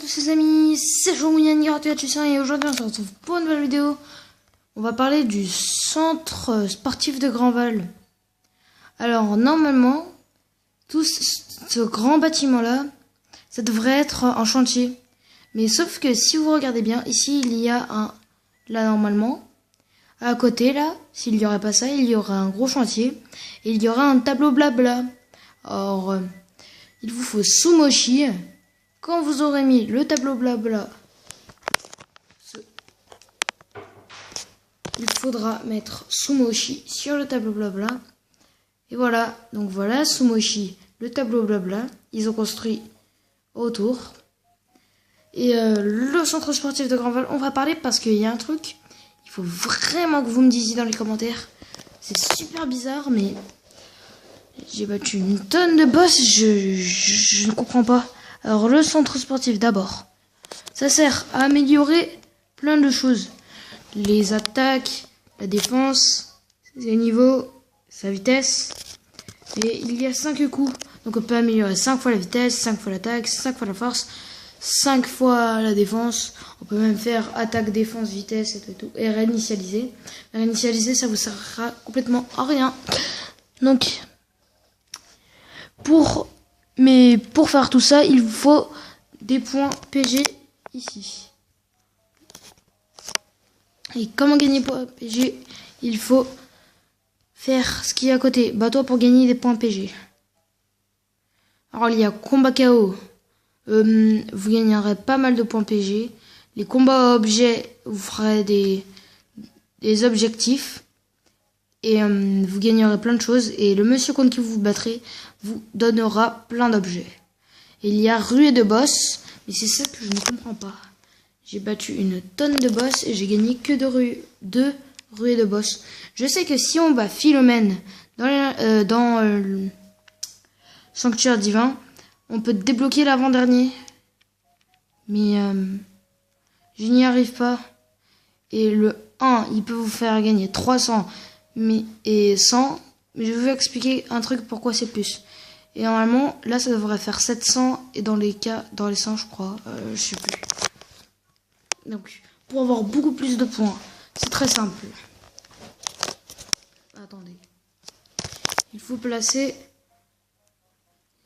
tous les amis, c'est Joumounian et aujourd'hui on se retrouve pour une nouvelle vidéo. On va parler du centre sportif de Grandval. Alors normalement, tout ce grand bâtiment là, ça devrait être en chantier. Mais sauf que si vous regardez bien, ici il y a un, là normalement, à côté là, s'il n'y aurait pas ça, il y aurait un gros chantier. Et il y aura un tableau blabla. Or, il vous faut Sumoshi. Quand vous aurez mis le tableau blabla, il faudra mettre Sumoshi sur le tableau blabla. Et voilà, donc voilà Sumoshi, le tableau blabla. Ils ont construit autour. Et le centre sportif de Grandval, on va parler parce qu'il y a un truc. Il faut vraiment que vous me disiez dans les commentaires. C'est super bizarre, mais j'ai battu une tonne de boss, je ne comprends pas. Alors le centre sportif d'abord, ça sert à améliorer plein de choses. Les attaques, la défense, ses niveaux, sa vitesse. Et il y a 5 coups. Donc on peut améliorer 5 fois la vitesse, 5 fois l'attaque, 5 fois la force, 5 fois la défense. On peut même faire attaque, défense, vitesse et tout. Et réinitialiser. Réinitialiser, ça vous servira complètement à rien. Donc, pour faire tout ça, il vous faut des points PG ici. Et comment gagner points PG? Il faut faire ce qui est à côté. Bats-toi pour gagner des points PG. Alors il y a combat KO. Vous gagnerez pas mal de points PG. Les combats objets, vous ferez des objectifs. Et vous gagnerez plein de choses. Et le monsieur contre qui vous vous battrez vous donnera plein d'objets. Il y a ruée de boss. Mais c'est ça que je ne comprends pas. J'ai battu une tonne de boss et j'ai gagné que deux ruées de boss. Je sais que si on bat Philomène dans le Sanctuaire Divin, on peut débloquer l'avant-dernier. Mais je n'y arrive pas. Et le 1, il peut vous faire gagner 300 et 100. Mais je vais vous expliquer un truc pourquoi c'est plus. Et normalement, là, ça devrait faire 700. Et dans les 100, je crois. Je sais plus. Donc, pour avoir beaucoup plus de points, c'est très simple. Attendez. Il faut placer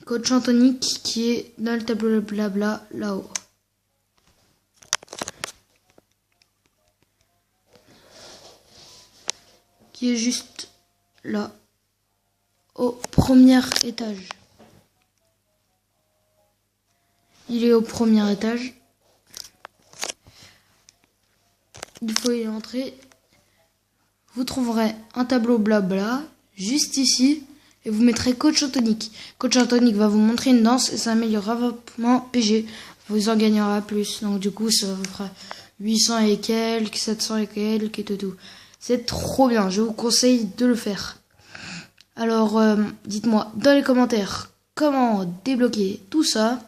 Coach Antonique qui est dans le tableau blabla là-haut. Qui est juste là, au premier étage. Il est au premier étage. Il faut y entrer. Vous trouverez un tableau blabla juste ici et vous mettrez Coach Antonique. Coach Antonique va vous montrer une danse et ça améliorera votre point PG. Vous en gagnerez plus. Donc du coup, ça vous fera 800 et quelques, 700 et quelques et tout. C'est trop bien. Je vous conseille de le faire. Alors, dites-moi dans les commentaires comment débloquer tout ça.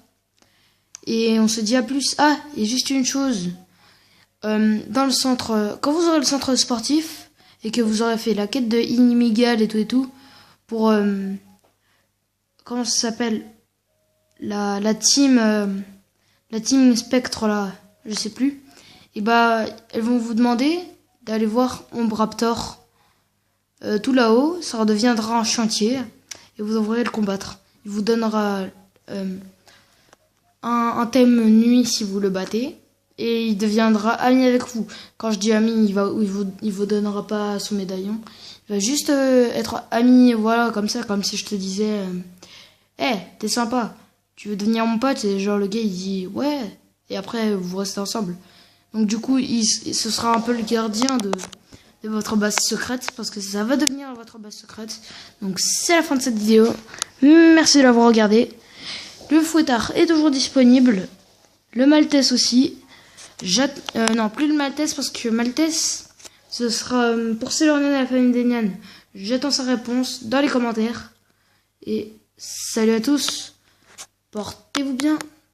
Et on se dit à plus. Ah, et juste une chose. Dans le centre, quand vous aurez le centre sportif et que vous aurez fait la quête de Inimigal et tout, pour comment ça s'appelle, la team Spectre là, je sais plus. Et bah, elles vont vous demander d'aller voir Ombre Raptor tout là-haut. Ça redeviendra un chantier et vous devrez le combattre. Il vous donnera un thème nuit si vous le battez. Et il deviendra ami avec vous. Quand je dis ami, il vous donnera pas son médaillon. Il va juste être ami, voilà, comme ça, comme si je te disais, t'es sympa, tu veux devenir mon pote? Et genre le gars il dit ouais. Et après vous restez ensemble. Donc du coup, ce sera un peu le gardien de votre base secrète parce que ça va devenir votre base secrète. Donc c'est la fin de cette vidéo. Merci de l'avoir regardé. Le fouettard est toujours disponible. Le Maltese aussi. Non, plus le Maltese parce que Maltese, ce sera pour Sailor Nian et la famille des Nian. J'attends sa réponse dans les commentaires. Et salut à tous. Portez-vous bien.